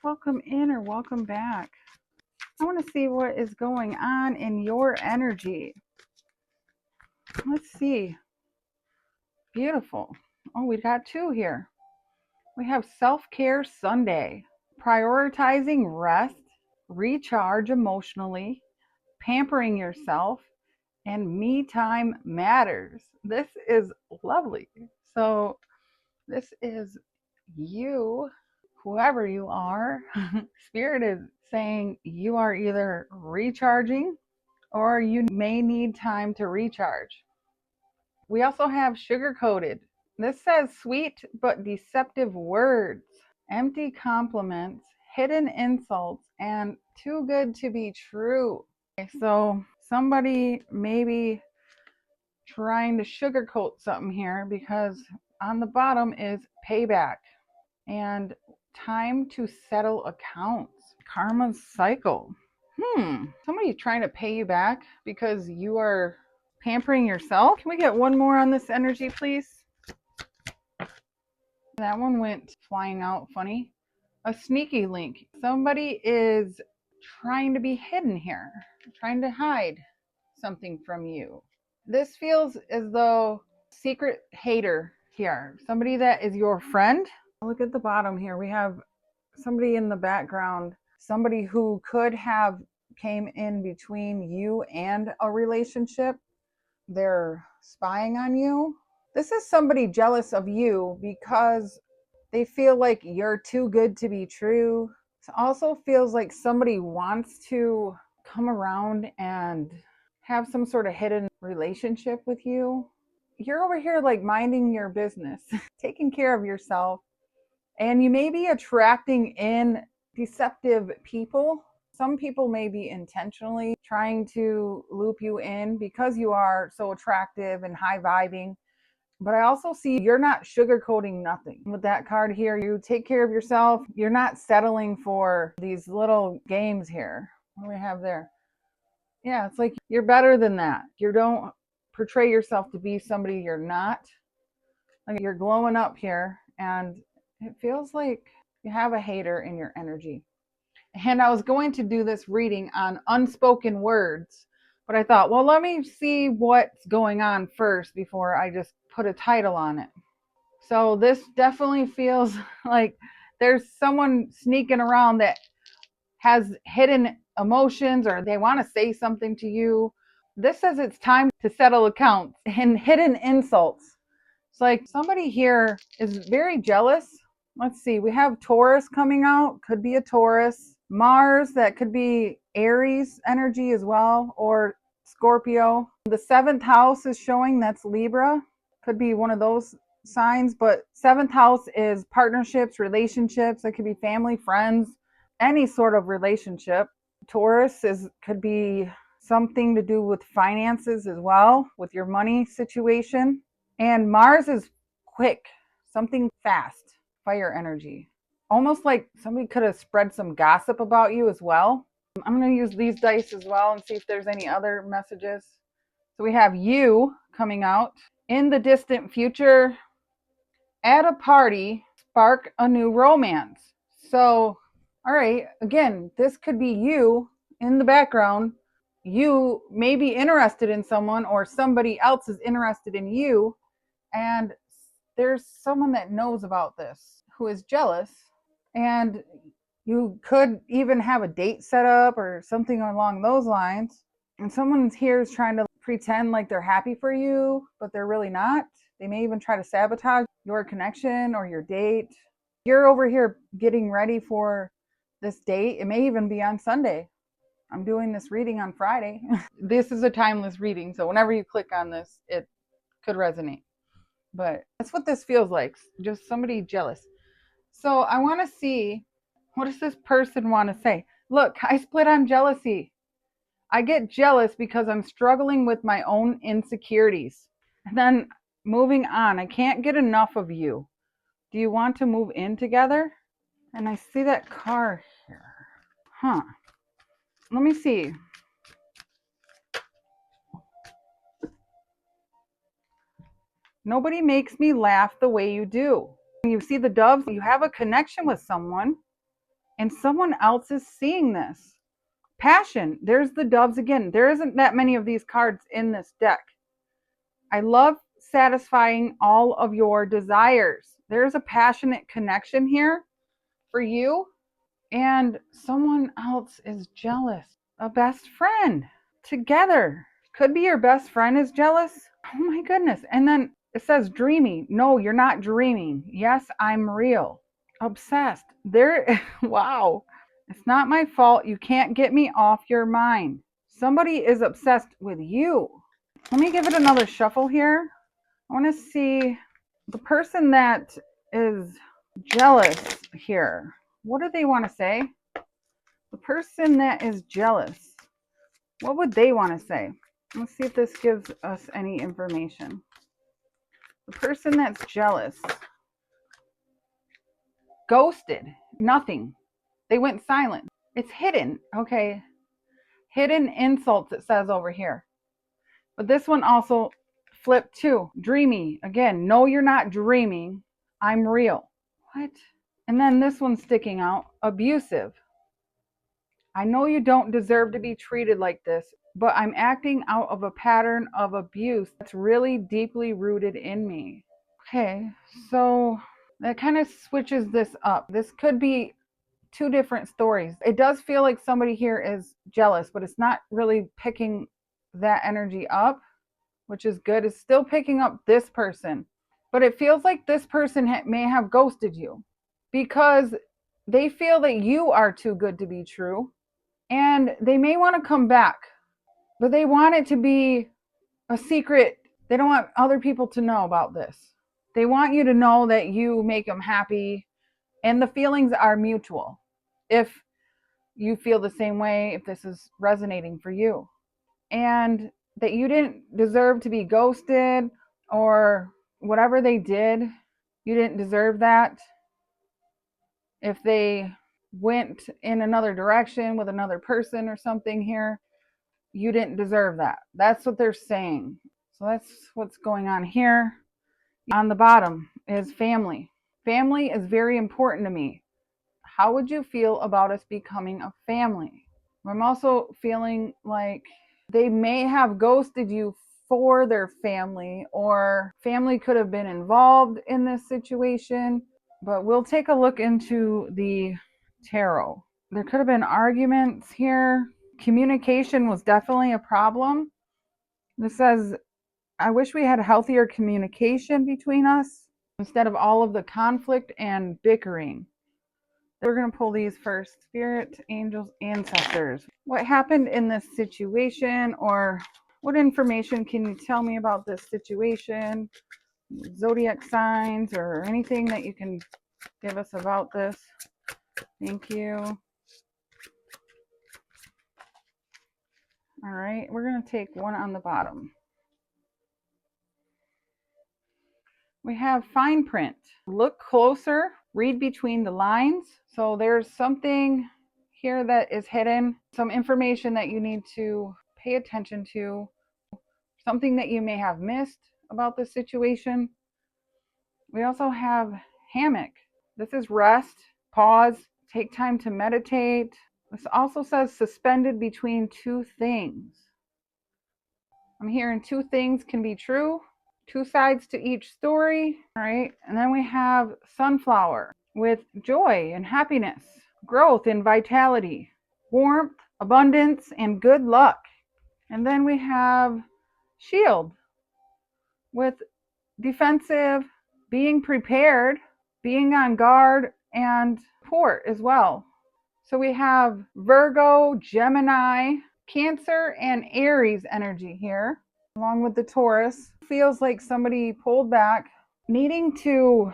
Welcome in or welcome back. I want to see what is going on in your energy. Let's see. Beautiful. Oh, we got two here. We have Self-Care Sunday. Prioritizing rest, recharge emotionally, pampering yourself, and me time matters. This is lovely. So this is you, whoever you are. Spirit is saying you are either recharging or you may need time to recharge. We also have sugar coated. This says sweet but deceptive words, empty compliments, hidden insults, and too good to be true. Okay, so somebody maybe trying to sugarcoat something here because on the bottom is payback and time to settle accounts. Karma's cycle. Somebody's trying to pay you back because you are pampering yourself. Can we get one more on this energy, please? That one went flying out funny. A sneaky link. Somebody is trying to be hidden here, trying to hide something from you. This feels as though secret hater here. Somebody that is your friend. Look at the bottom here. We have somebody in the background. Somebody who could have came in between you and a relationship. They're spying on you. This is somebody jealous of you because they feel like you're too good to be true. It also feels like somebody wants to come around and have some sort of hidden relationship with you. You're over here like minding your business, taking care of yourself, and you may be attracting in deceptive people. Some people may be intentionally trying to loop you in because you are so attractive and high vibing. But I also see you're not sugarcoating nothing. With that card here, you take care of yourself. You're not settling for these little games here. What do we have there? Yeah, it's like you're better than that. You don't portray yourself to be somebody you're not. Like you're glowing up here, and it feels like you have a hater in your energy. And I was going to do this reading on unspoken words, but I thought, well, let me see what's going on first before I just put a title on it. So this definitely feels like there's someone sneaking around that has hidden emotions or they want to say something to you. This says it's time to settle accounts and hidden insults. It's like somebody here is very jealous. Let's see, we have Taurus coming out, could be a Taurus. Mars, that could be Aries energy as well, or Scorpio. The seventh house is showing that's Libra, could be one of those signs, but seventh house is partnerships, relationships. It could be family, friends, any sort of relationship. Taurus could be something to do with finances as well, with your money situation. And Mars is quick, something fast, fire energy. Almost like somebody could have spread some gossip about you as well. I'm going to use these dice as well and see if there's any other messages. So we have you coming out. In the distant future, at a party, spark a new romance. So, all right, again, this could be you in the background. You may be interested in someone or somebody else is interested in you. And there's someone that knows about this who is jealous. And you could even have a date set up or something along those lines. And someone here is trying to pretend like they're happy for you, but they're really not. They may even try to sabotage your connection or your date. You're over here getting ready for this date. It may even be on Sunday. I'm doing this reading on Friday. This is a timeless reading, so whenever you click on this, it could resonate. But that's what this feels like, just somebody jealous. So I want to see, what does this person want to say? Look, I split on jealousy. I get jealous because I'm struggling with my own insecurities. And then moving on, I can't get enough of you. Do you want to move in together? And I see that car here. Let me see. Nobody makes me laugh the way you do. You see the doves, you have a connection with someone. And someone else is seeing this. Passion. There's the doves again. There isn't that many of these cards in this deck. I love satisfying all of your desires. There's a passionate connection here for you. And someone else is jealous. A best friend together. Could be your best friend is jealous. Oh my goodness. And then it says dreamy. No, you're not dreaming. Yes, I'm real. Obsessed. There, wow. It's not my fault. You can't get me off your mind. Somebody is obsessed with you. Let me give it another shuffle here. I want to see the person that is jealous here. What do they want to say? The person that is jealous. What would they want to say? Let's see if this gives us any information. The person that's jealous. Ghosted. Nothing. They went silent. It's hidden. Okay. Hidden insults, it says over here. But this one also flipped too. Dreamy. Again, no, you're not dreaming. I'm real. What? And then this one's sticking out. Abusive. I know you don't deserve to be treated like this, but I'm acting out of a pattern of abuse that's really deeply rooted in me. Okay, so that kind of switches this up. This could be two different stories. It does feel like somebody here is jealous, but it's not really picking that energy up, which is good. It's still picking up this person, but it feels like this person may have ghosted you because they feel that you are too good to be true, and they may want to come back, but they want it to be a secret. They don't want other people to know about this. They want you to know that you make them happy, and the feelings are mutual. If you feel the same way, if this is resonating for you, and that you didn't deserve to be ghosted or whatever they did, you didn't deserve that. If they went in another direction with another person or something here, you didn't deserve that. That's what they're saying. So that's what's going on here. On the bottom is family. Family is very important to me. How would you feel about us becoming a family? I'm also feeling like they may have ghosted you for their family, or family could have been involved in this situation. But we'll take a look into the tarot. There could have been arguments here. Communication was definitely a problem. This says, I wish we had healthier communication between us instead of all of the conflict and bickering. We're going to pull these first. Spirit, angels, ancestors. What happened in this situation, or what information can you tell me about this situation? Zodiac signs or anything that you can give us about this? Thank you. All right, we're going to take one on the bottom. We have fine print. Look closer, read between the lines. So there's something here that is hidden, some information that you need to pay attention to, something that you may have missed about the situation. We also have hammock. This is rest, pause, take time to meditate. This also says suspended between two things. I'm hearing two things can be true, two sides to each story. All right, and then we have sunflower with joy and happiness, growth and vitality, warmth, abundance, and good luck. And then we have shield with defensive, being prepared, being on guard, and port as well. So we have Virgo, Gemini, Cancer, and Aries energy here, along with the Taurus. Feels like somebody pulled back, needing to,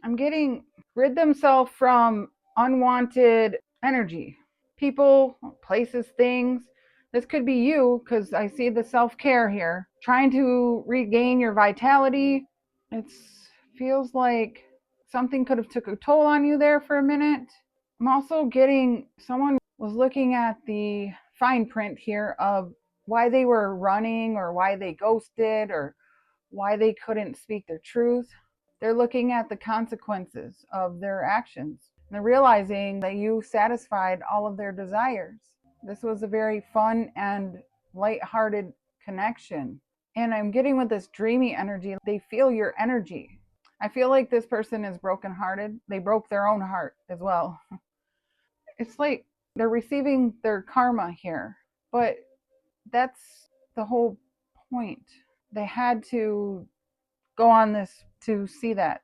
I'm getting, rid themselves from unwanted energy. People, places, things. This could be you, because I see the self-care here. Trying to regain your vitality. It feels like something could have took a toll on you there for a minute. I'm also getting, someone was looking at the fine print here of why they were running, or why they ghosted, or why they couldn't speak their truth. They're looking at the consequences of their actions. And they're realizing that you satisfied all of their desires. This was a very fun and lighthearted connection. And I'm getting with this dreamy energy, they feel your energy. I feel like this person is brokenhearted. They broke their own heart as well. It's like they're receiving their karma here, but that's the whole point. They had to go on this to see that.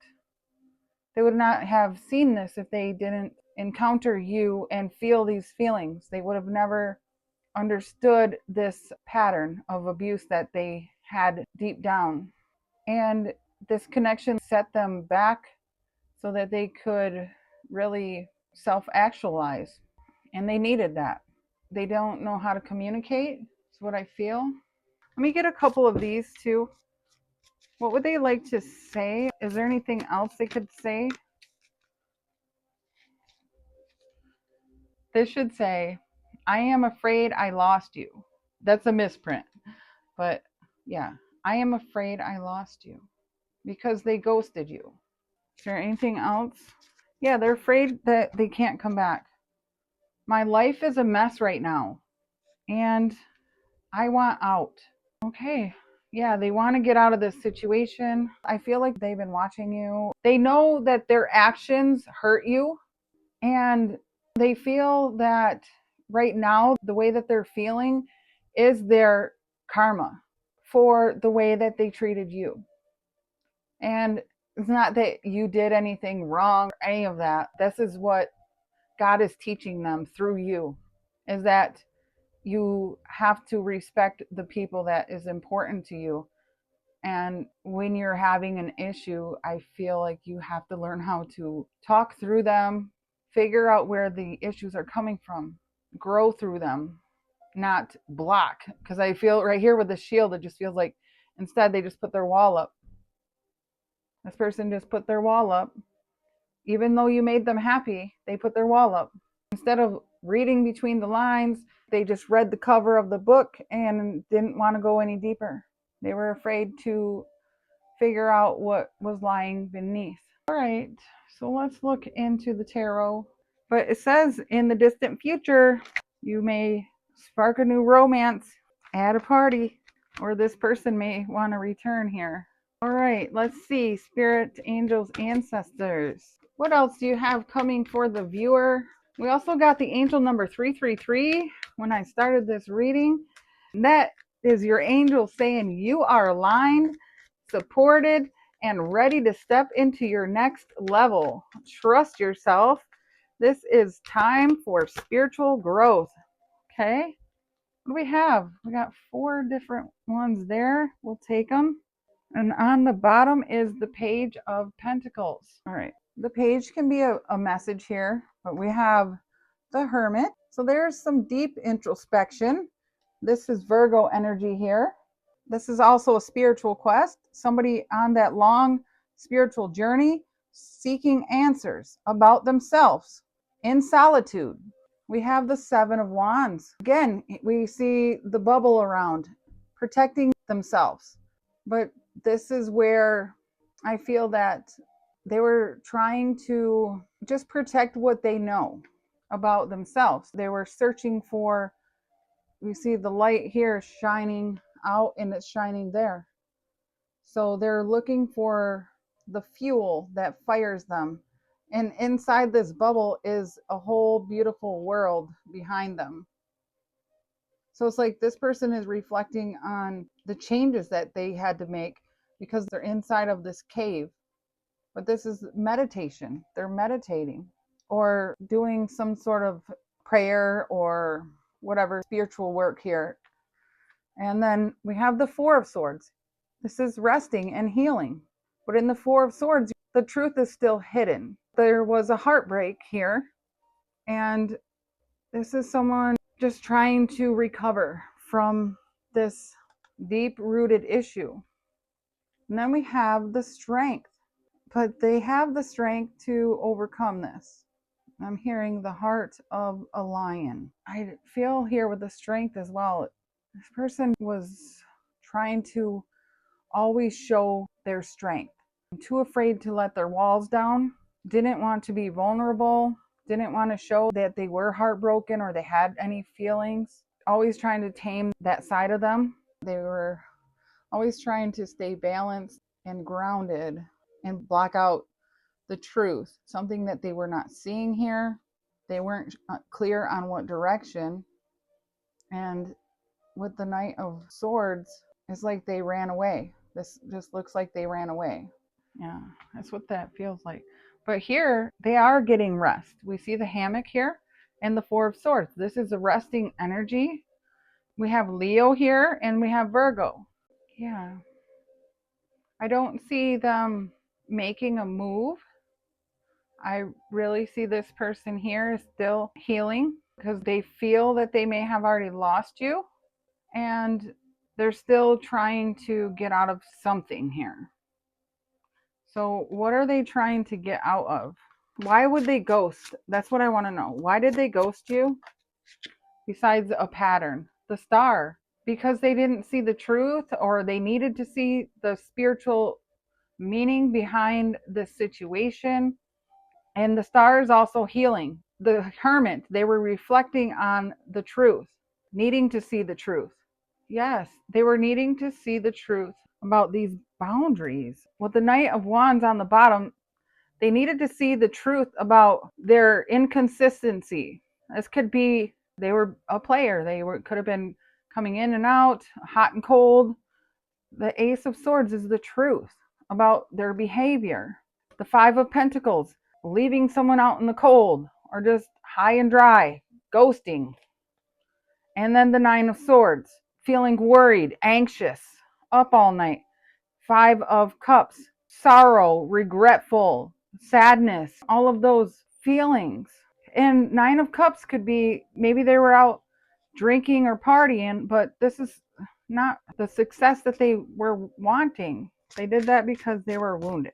They would not have seen this if they didn't encounter you and feel these feelings. They would have never understood this pattern of abuse that they had deep down. And this connection set them back so that they could really self actualize. And they needed that. They don't know how to communicate, is what I feel. Let me get a couple of these too. What would they like to say? Is there anything else they could say? This should say, I am afraid I lost you. That's a misprint. But yeah, I am afraid I lost you because they ghosted you. Is there anything else? Yeah, they're afraid that they can't come back. My life is a mess right now and I want out. Okay. Yeah, they want to get out of this situation. I feel like they've been watching you. They know that their actions hurt you, and they feel that right now, the way that they're feeling is their karma for the way that they treated you. And it's not that you did anything wrong or any of that. This is what God is teaching them through you, is that you have to respect the people that is important to you. And when you're having an issue, I feel like you have to learn how to talk through them, figure out where the issues are coming from, grow through them, not block. Because I feel right here with the shield, it just feels like instead they just put their wall up. This person just put their wall up. Even though you made them happy, they put their wall up. Instead of reading between the lines, they just read the cover of the book and didn't want to go any deeper. They were afraid to figure out what was lying beneath. All right, so let's look into the tarot. But it says in the distant future, you may spark a new romance at a party, or this person may want to return here. All right, let's see. Spirit, angels, ancestors. What else do you have coming for the viewer? We also got the angel number 333 when I started this reading. That is your angel saying you are aligned, supported, and ready to step into your next level. Trust yourself. This is time for spiritual growth. Okay. What do we have? We got 4 different ones there. We'll take them. And on the bottom is the Page of Pentacles. All right. The page can be a message here, but we have the Hermit. So there's some deep introspection. This is Virgo energy here. This is also a spiritual quest. Somebody on that long spiritual journey seeking answers about themselves in solitude. We have the 7 of Wands. Again, we see the bubble around, protecting themselves. But this is where I feel that they were trying to just protect what they know about themselves. They were searching for, you see the light here shining out and it's shining there. So they're looking for the fuel that fires them. And inside this bubble is a whole beautiful world behind them. So it's like this person is reflecting on the changes that they had to make because they're inside of this cave. But this is meditation. They're meditating or doing some sort of prayer or whatever spiritual work here. And then we have the 4 of Swords. This is resting and healing. But in the 4 of Swords, the truth is still hidden. There was a heartbreak here. And this is someone just trying to recover from this deep-rooted issue. And then we have the Strength. But they have the strength to overcome this. I'm hearing the heart of a lion. I feel here with the strength as well. This person was trying to always show their strength. Too afraid to let their walls down. didn't want to be vulnerable, didn't want to show that they were heartbroken or they had any feelings, always trying to tame that side of them. They were always trying to stay balanced and grounded and block out the truth, something that they were not seeing here. They weren't clear on what direction. And with the Knight of Swords, it's like they ran away. This just looks like they ran away. Yeah, that's what that feels like. But here, they are getting rest. We see the hammock here and the Four of Swords. This is a resting energy. We have Leo here and we have Virgo. Yeah. I don't see them making a move. I really see this person here is still healing because they feel that they may have already lost you and they're still trying to get out of something here. So what are they trying to get out of? Why would they ghost? That's what I want to know. Why did they ghost you? Besides a pattern, the star, because they didn't see the truth or they needed to see the spiritual meaning behind the situation. And the star is also healing. The hermit, they were reflecting on the truth, needing to see the truth. Yes, they were needing to see the truth about these boundaries. With the Knight of Wands on the bottom, they needed to see the truth about their inconsistency. This could be they were a player. Could have been coming in and out, hot and cold. The Ace of Swords is the truth about their behavior. The Five of Pentacles, leaving someone out in the cold or just high and dry, ghosting. And then the Nine of Swords, feeling worried, anxious, up all night. Five of Cups, sorrow, regretful, sadness, all of those feelings. And Nine of Cups could be maybe they were out drinking or partying, but this is not the success that they were wanting. They did that because they were wounded.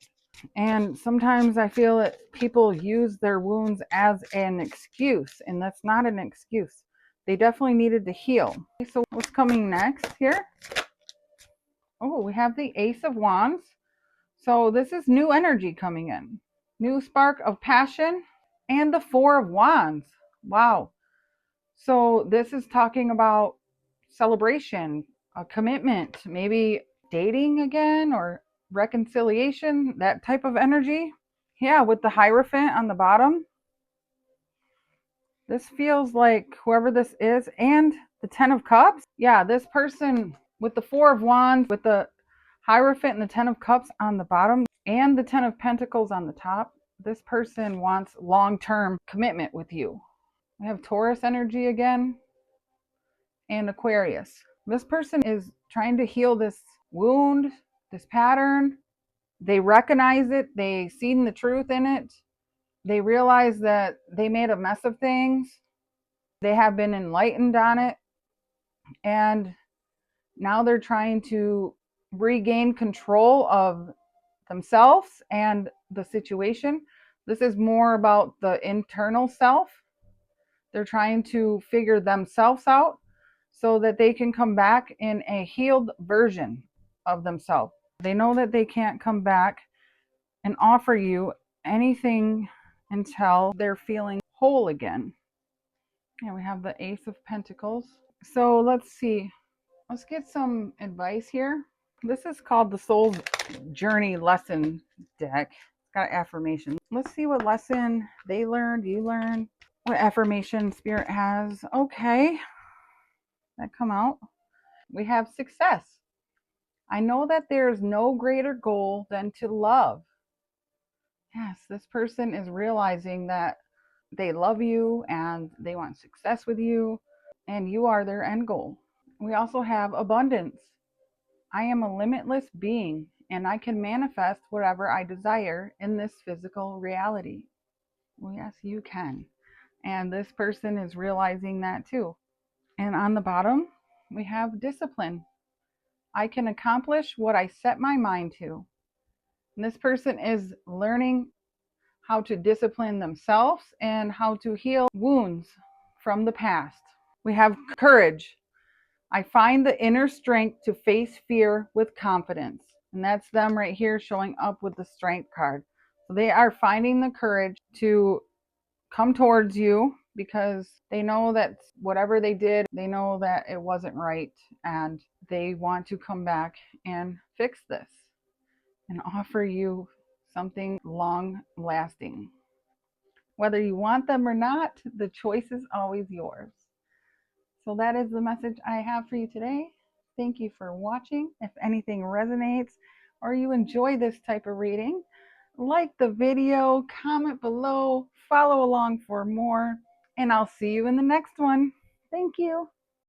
And sometimes I feel that people use their wounds as an excuse, and that's not an excuse. They definitely needed to heal. So what's coming next here? Oh, we have the Ace of Wands. So this is new energy coming in. New spark of passion and the Four of Wands. Wow. So this is talking about celebration, a commitment, maybe dating again or reconciliation, that type of energy. Yeah, with the Hierophant on the bottom. This feels like whoever this is, and the Ten of Cups. Yeah, this person with the Four of Wands, with the Hierophant and the Ten of Cups on the bottom, and the Ten of Pentacles on the top. This person wants long-term commitment with you. We have Taurus energy again, and Aquarius. This person is trying to heal this wound, this pattern. They recognize it. They seen the truth in it. They realize that they made a mess of things. They have been enlightened on it. And now they're trying to regain control of themselves and the situation. This is more about the internal self. They're trying to figure themselves out so that they can come back in a healed version of themselves. They know that they can't come back and offer you anything until they're feeling whole again. And we have the Ace of Pentacles. So let's see. Let's get some advice here. This is called the Soul's Journey Lesson deck. It's got affirmations. Let's see what lesson they learned, you learned, what affirmation Spirit has. Okay. That come out. We have success. I know that there's no greater goal than to love. Yes, this person is realizing that they love you and they want success with you, and you are their end goal. We also have abundance. I am a limitless being and I can manifest whatever I desire in this physical reality. Well, yes, you can. And this person is realizing that too. And on the bottom, we have discipline. I can accomplish what I set my mind to. And this person is learning how to discipline themselves and how to heal wounds from the past. We have courage. I find the inner strength to face fear with confidence. And that's them right here showing up with the strength card. So they are finding the courage to come towards you because they know that whatever they did, they know that it wasn't right, and they want to come back and fix this and offer you something long lasting. Whether you want them or not, the choice is always yours. So that is the message I have for you today. Thank you for watching. If anything resonates or you enjoy this type of reading, like the video, comment below, follow along for more, and I'll see you in the next one. Thank you.